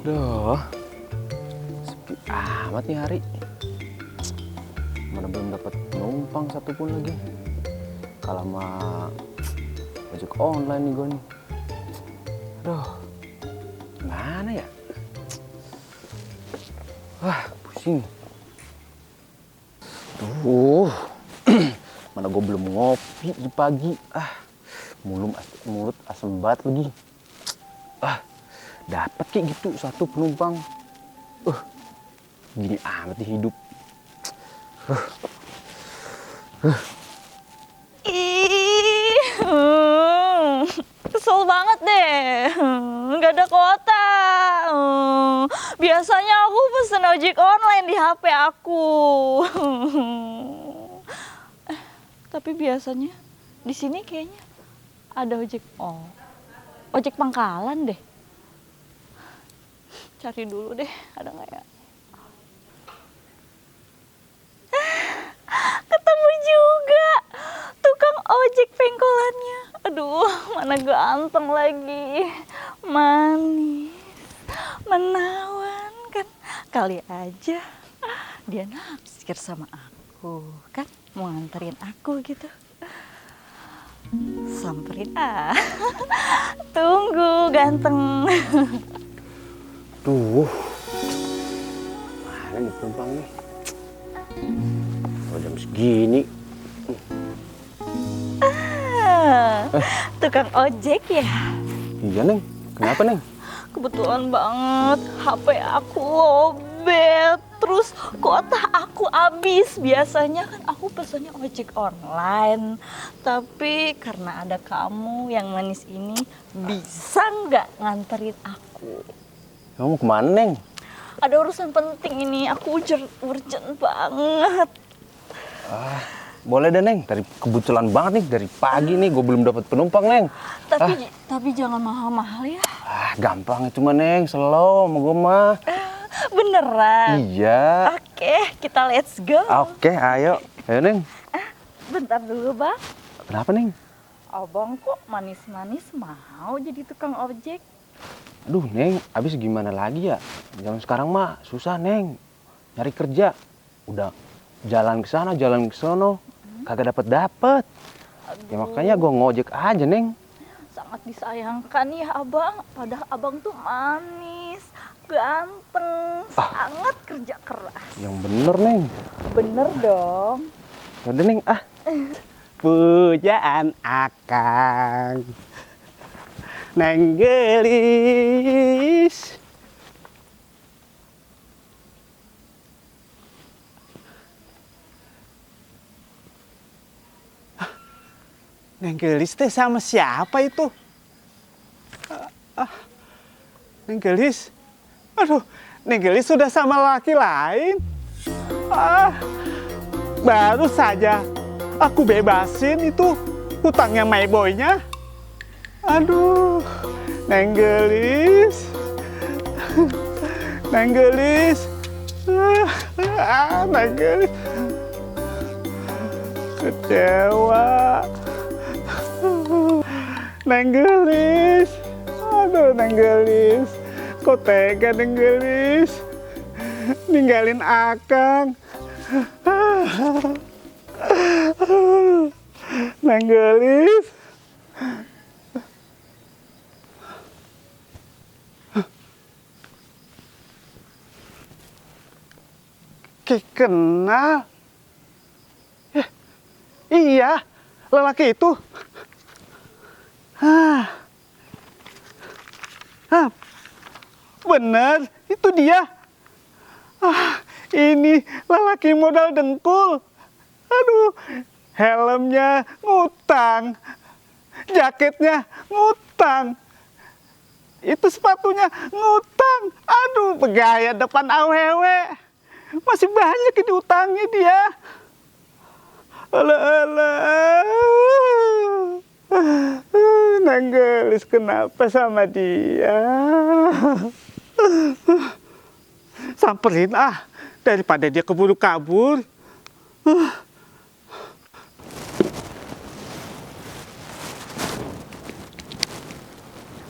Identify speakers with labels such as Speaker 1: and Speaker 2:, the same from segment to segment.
Speaker 1: Duh, sepi amat nih hari. Mana belum dapat penumpang satupun lagi. Kalau mah ojek online nih gue nih. Aduh, gimana ya? Wah, pusing. Duh, mana gue belum ngopi di pagi. Mulut asem banget lagi. Dapat kayak gitu satu penumpang. Gini amat nih hidup.
Speaker 2: Kesel banget deh, nggak ada kuota. Biasanya aku pesen ojek online di HP aku. Tapi biasanya di sini kayaknya ada ojek pangkalan deh. Cari dulu deh, ada nggak ya? Ketemu juga tukang ojek pengkolannya. Aduh, mana ganteng lagi, manis, menawan kan. Kali aja dia naksir sama aku kan, mau nganterin aku gitu. Samperin Tunggu ganteng.
Speaker 1: Duh, mana nih penumpang nih? Oh, jam segini.
Speaker 2: Tukang ojek ya?
Speaker 1: Iya, Neng. Kenapa, Neng?
Speaker 2: Kebetulan banget HP aku lowbat, terus kuota aku habis. Biasanya kan aku pesannya ojek online, tapi karena ada kamu yang manis ini, bisa nggak nganterin aku?
Speaker 1: Kamu kemana, Neng?
Speaker 2: Ada urusan penting ini, aku urgent banget.
Speaker 1: Boleh deh, Neng. Kebetulan banget nih, dari pagi nih gue belum dapat penumpang, Neng.
Speaker 2: Tapi jangan mahal-mahal ya.
Speaker 1: Gampang itu mah, Neng. Slow sama gue mah.
Speaker 2: Beneran?
Speaker 1: Iya.
Speaker 2: Oke, kita let's go.
Speaker 1: Oke, ayo. Ayo, Neng.
Speaker 2: Bentar dulu, Bang.
Speaker 1: Kenapa, Neng?
Speaker 2: Abang kok manis-manis mau jadi tukang ojek?
Speaker 1: Aduh, Neng. Abis gimana lagi ya? Zaman sekarang mah susah, Neng. Nyari kerja. Udah jalan ke sana, jalan ke sono. Kagak dapet. Ya makanya gue ngojek aja, Neng.
Speaker 2: Sangat disayangkan ya abang, padahal abang tuh manis, ganteng, sangat kerja keras.
Speaker 1: Yang bener, Neng.
Speaker 2: Bener dong.
Speaker 1: Yaudah, Neng. Pujaan akang Neng gelis.
Speaker 3: Neng Gelis teh sama siapa itu? Neng Gelis? Aduh, Neng Gelis sudah sama laki lain. Baru saja aku bebasin itu hutangnya my boy-nya. Aduh, Neng Gelis. Neng Gelis. Neng Gelis. Kecewa. Neng Gelis, aduh Neng Gelis, kok tega Neng Gelis, ninggalin Akang. Neng Gelis. Kenal? Iya, lelaki itu. Bener, itu dia. Ini lelaki modal dengkul. Aduh, helmnya ngutang, jaketnya ngutang, itu sepatunya ngutang. Aduh, begaya depan awewe. Masih banyak ini utangnya dia. Alah. Neng Gelis kenapa sama dia? Samperin daripada dia keburu kabur.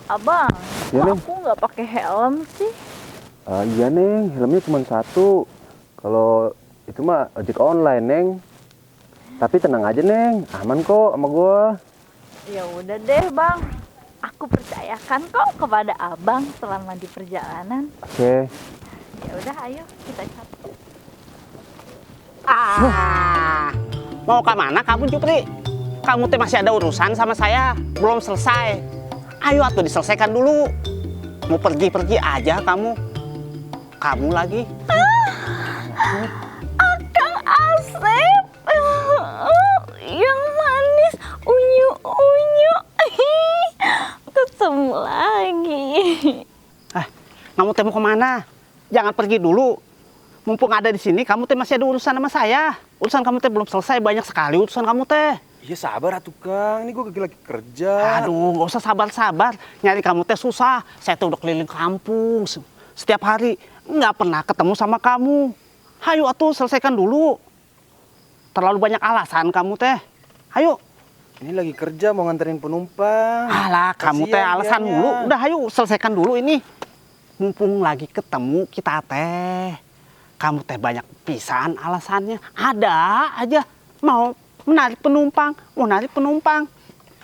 Speaker 2: Abang,
Speaker 1: Ya,
Speaker 2: kok
Speaker 1: Neng.
Speaker 2: aku nggak pakai helm sih?
Speaker 1: Iya Neng, helmnya cuma satu. Kalau itu mah ojek online Neng. Tapi tenang aja Neng, aman kok sama gua.
Speaker 2: Ya udah deh bang, aku percayakan kok kepada abang selama di perjalanan.
Speaker 1: Oke.
Speaker 2: Ya udah, ayo kita cabut.
Speaker 3: Mau ke mana kamu Jupri? Kamu teh masih ada urusan sama saya, belum selesai. Ayo atuh diselesaikan dulu. Mau pergi-pergi aja kamu. Kamu lagi.
Speaker 2: Akang Asep, yang manis, unyu-unyu. Ketemu lagi.
Speaker 3: Kamu teh mau kemana? Jangan pergi dulu. Mumpung ada di sini, kamu teh masih ada urusan sama saya. Urusan kamu teh belum selesai, banyak sekali urusan kamu teh.
Speaker 1: Iya sabar atuh Kang, ini gua lagi kerja.
Speaker 3: Aduh, gak usah sabar-sabar. Nyari kamu teh susah. Saya tuh udah keliling kampung setiap hari. Nggak pernah ketemu sama kamu. Hayu atuh selesaikan dulu. Terlalu banyak alasan kamu teh. Hayu.
Speaker 1: Ini lagi kerja mau nganterin penumpang.
Speaker 3: Alah, kamu teh
Speaker 1: Kasian
Speaker 3: alasan
Speaker 1: dianya.
Speaker 3: mulu. Udah hayu selesaikan dulu ini. Mumpung lagi ketemu kita teh. Kamu teh banyak pisan alasannya. Ada aja mau menarik penumpang, mau narik penumpang.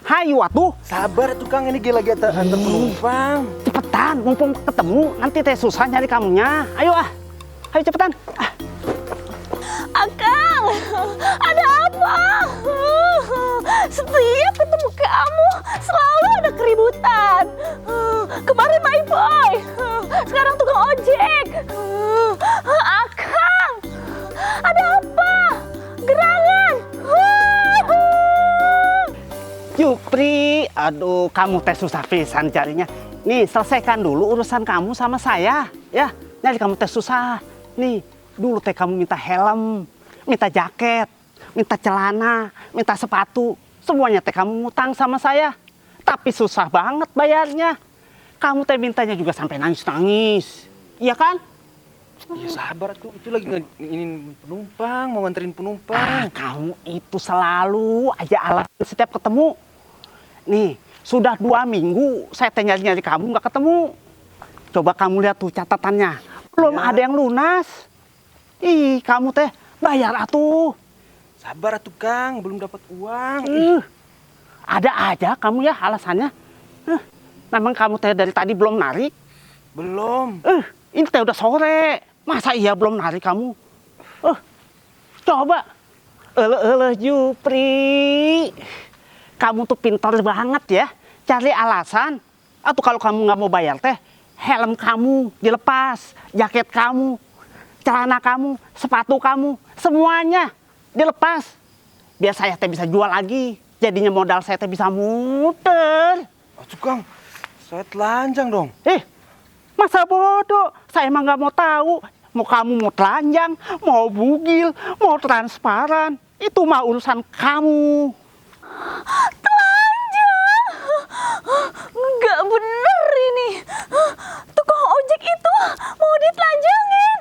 Speaker 3: Hayu atuh.
Speaker 1: Sabar tuh Kang, ini lagi antar penumpang.
Speaker 3: Cepetan, mumpung ketemu, nanti teh susah nyari kamunya. Ayo ayo cepetan.
Speaker 2: Akang, ada apa? Setiap ketemu kamu selalu ada keributan. Kemarin my boy, sekarang tukang ojek. Akang, ada apa? Gerangan.
Speaker 3: Jupri, aduh kamu teh susah pisan carinya. Nih, selesaikan dulu urusan kamu sama saya, ya. Nyari kamu teh susah. Nih, dulu teh kamu minta helm, minta jaket, minta celana, minta sepatu. Semuanya teh kamu ngutang sama saya. Tapi susah banget bayarnya. Kamu teh mintanya juga sampai nangis-nangis. Iya kan?
Speaker 1: Iya sabar tuh, itu lagi ingin penumpang, mau nganterin penumpang.
Speaker 3: Kamu itu selalu aja alasan setiap ketemu. Nih, sudah 2 minggu saya teh nyari-nyari kamu nggak ketemu. Coba kamu lihat tuh catatannya. Belum
Speaker 1: Ya.
Speaker 3: ada yang lunas. Ih, kamu teh bayar atuh.
Speaker 1: Sabar tuh Kang, belum dapat uang.
Speaker 3: Ada aja kamu ya alasannya. Memang kamu teh dari tadi belum narik.
Speaker 1: Belum.
Speaker 3: Ini teh udah sore. Masa iya belum narik kamu? Coba. Jupri. Kamu tuh pintar banget ya. Cari alasan. Atau kalau kamu nggak mau bayar teh, helm kamu dilepas, jaket kamu, celana kamu, sepatu kamu, semuanya dilepas. Biar saya teh bisa jual lagi. Jadinya modal saya teh bisa muter.
Speaker 1: Atuh Kang, saya telanjang dong.
Speaker 3: Masa bodoh? Saya emang nggak mau tahu. Mau kamu mau telanjang, mau bugil, mau transparan. Itu mah urusan kamu.
Speaker 2: Telanjang. Nggak bener ini. Tukang ojek itu mau ditelanjangin.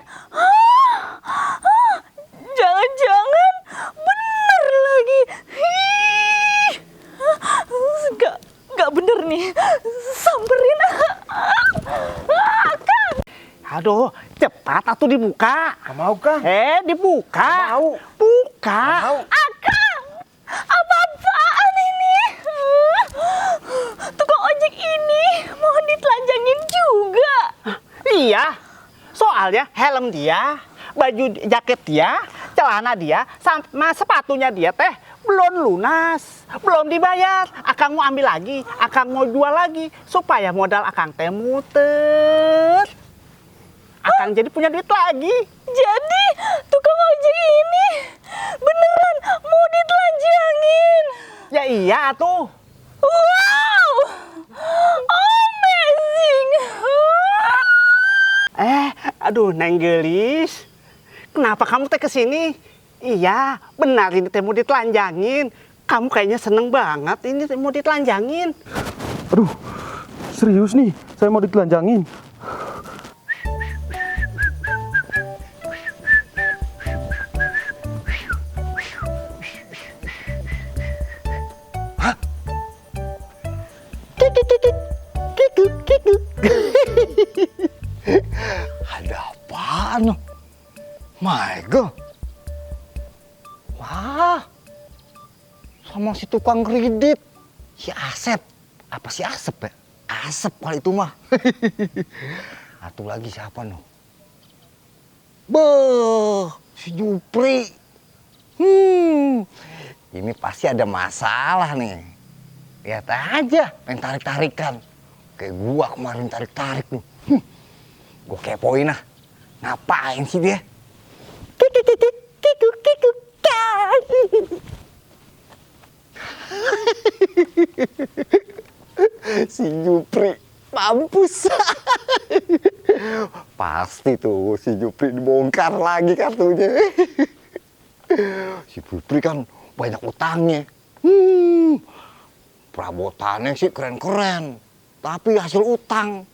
Speaker 2: Jangan-jangan bener lagi. Nggak bener nih. Samperin.
Speaker 3: Aduh, cepat atuh dibuka.
Speaker 1: Gak mau Kang.
Speaker 3: Dibuka.
Speaker 1: Nggak mau.
Speaker 3: Buka.
Speaker 1: Nggak mau.
Speaker 2: Akang, apa-apaan ini? Tukang ojek ini mau ditelanjangin juga.
Speaker 3: Iya. Soalnya helm dia, baju jaket dia, celana dia, sama sepatunya dia teh belum lunas, belum dibayar. Akang mau ambil lagi, akang mau jual lagi supaya modal akang teh muter. Akang jadi punya duit lagi.
Speaker 2: Jadi tukang ojek ini beneran mau ditelanjangin.
Speaker 3: Ya iya tuh.
Speaker 2: Wow, amazing.
Speaker 3: Aduh Neng Gelis, kenapa kamu teh kesini? Iya, benar ini teh mau ditelanjangin. Kamu kayaknya seneng banget ini teh mau ditelanjangin.
Speaker 1: Aduh, serius nih, saya mau ditelanjangin.
Speaker 4: Michael. Wah. Sama si tukang kredit. Si Asep. Apa si Asep ya? Asep kali itu mah. Satu lagi siapa noh? Beuh, si Jupri. Ini pasti ada masalah nih. Lihat aja, main tarik-tarikan. Kayak gua kemarin tarik-tarik nih. Gua kepoin ah. Ngapain sih dia? Si Jupri mampus. Pasti tuh si Jupri dibongkar lagi kartunya. Si Jupri kan banyak utangnya. Perabotannya sih keren-keren. Tapi hasil utang.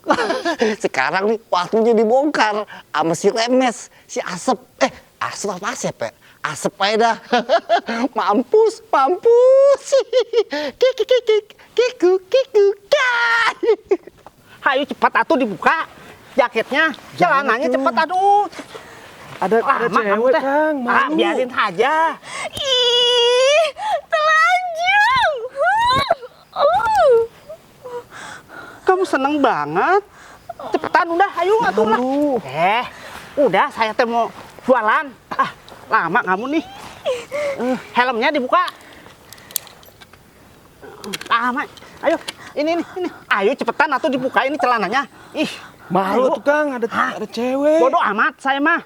Speaker 4: Sekarang nih waktunya dibongkar sama si Remes, si Asep. Asep apa Asep ya? Asep aja dah. Mampus. Kiku.
Speaker 3: Hayu cepat atuh dibuka jaketnya, celananya cepat aduh.
Speaker 1: Ada cewek,
Speaker 3: teh.
Speaker 1: Kang. Malu.
Speaker 3: Biarin aja.
Speaker 2: Ih, telanjang.
Speaker 3: Kamu seneng banget. Cepetan udah, ayo atuh lah. Udah saya teh mau jualan. Lama kamu nih. Helmnya dibuka. Lama. Ayo, ini. Ayo cepetan atuh dibuka ini celananya. Ih,
Speaker 1: Malu tuh, Kang. Ada cewek.
Speaker 3: bodoh amat saya mah.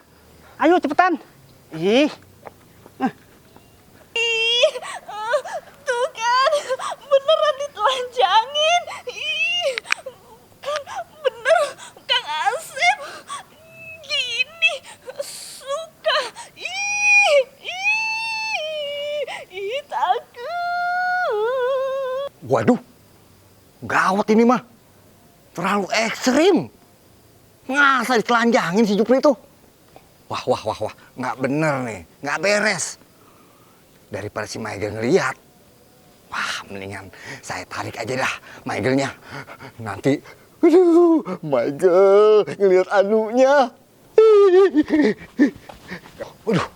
Speaker 3: Ayo cepetan. Ih,
Speaker 2: Tuh kan, beneran ditelanjangin. Ih, kan bener Kang Asep. Gini, suka. Ih, takut.
Speaker 4: Waduh, gawat ini mah. Terlalu ekstrim. Ngasa ditelanjangin si Jupri itu. Wah, nggak bener nih, nggak beres. Daripada si Michael ngeliat, wah mendingan saya tarik aja dah Michaelnya. Nanti, aduh, Michael ngeliat anunya. Waduh,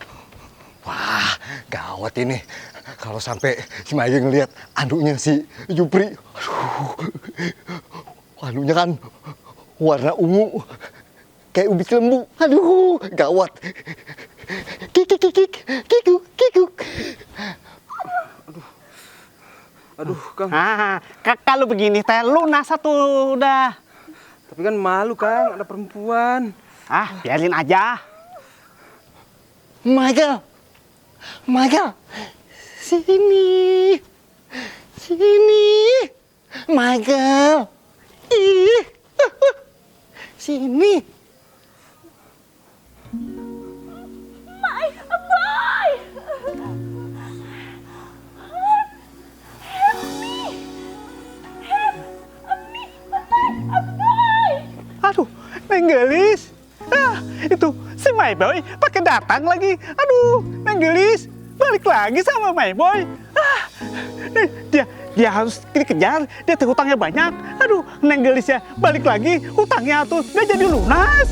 Speaker 4: wah gawat ini. Kalau sampai si Michael ngeliat anunya si Jupri, aduh, anunya kan warna ungu. Kayak ubi lembu. Aduh, gawat. Kiku.
Speaker 1: Aduh, Kang.
Speaker 3: kalau begini teh lunas satu udah.
Speaker 1: Tapi kan malu, Kang. Ada perempuan.
Speaker 3: Biarin aja.
Speaker 4: Michael. Sini. Michael. Ih. Sini.
Speaker 2: My boy. Help me, my boy.
Speaker 3: Aduh, Neng Gelis. Itu si My Boy pakai datang lagi. Aduh, Neng Gelis balik lagi sama My Boy. Dia harus dikejar. Dia tuh hutangnya banyak. Aduh, Neng Gelis ya balik lagi. Hutangnya tuh udah jadi lunas.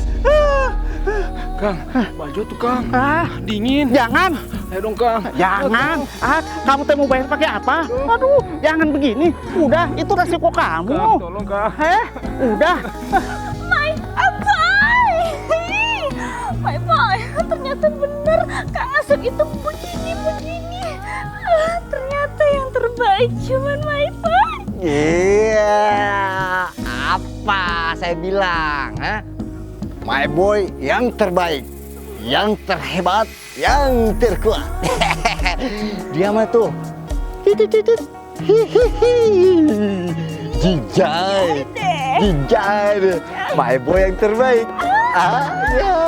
Speaker 1: Kang, baju tuh, Kang. Dingin.
Speaker 3: Jangan.
Speaker 1: Ayo dong, Kang.
Speaker 3: Jangan. Kamu teh mau bayar pakai apa? Aduh, jangan begini. Udah, itu resiko kamu.
Speaker 1: Kang, tolong, Kang.
Speaker 3: Udah.
Speaker 2: My boy, ternyata bener Kang Asep itu begini. Ternyata yang terbaik cuman my boy.
Speaker 4: Iya, apa saya bilang, My Boy yang terbaik, yang terhebat, yang terkuat. Dia mah tuh. Jijai. My Boy yang terbaik. Ya.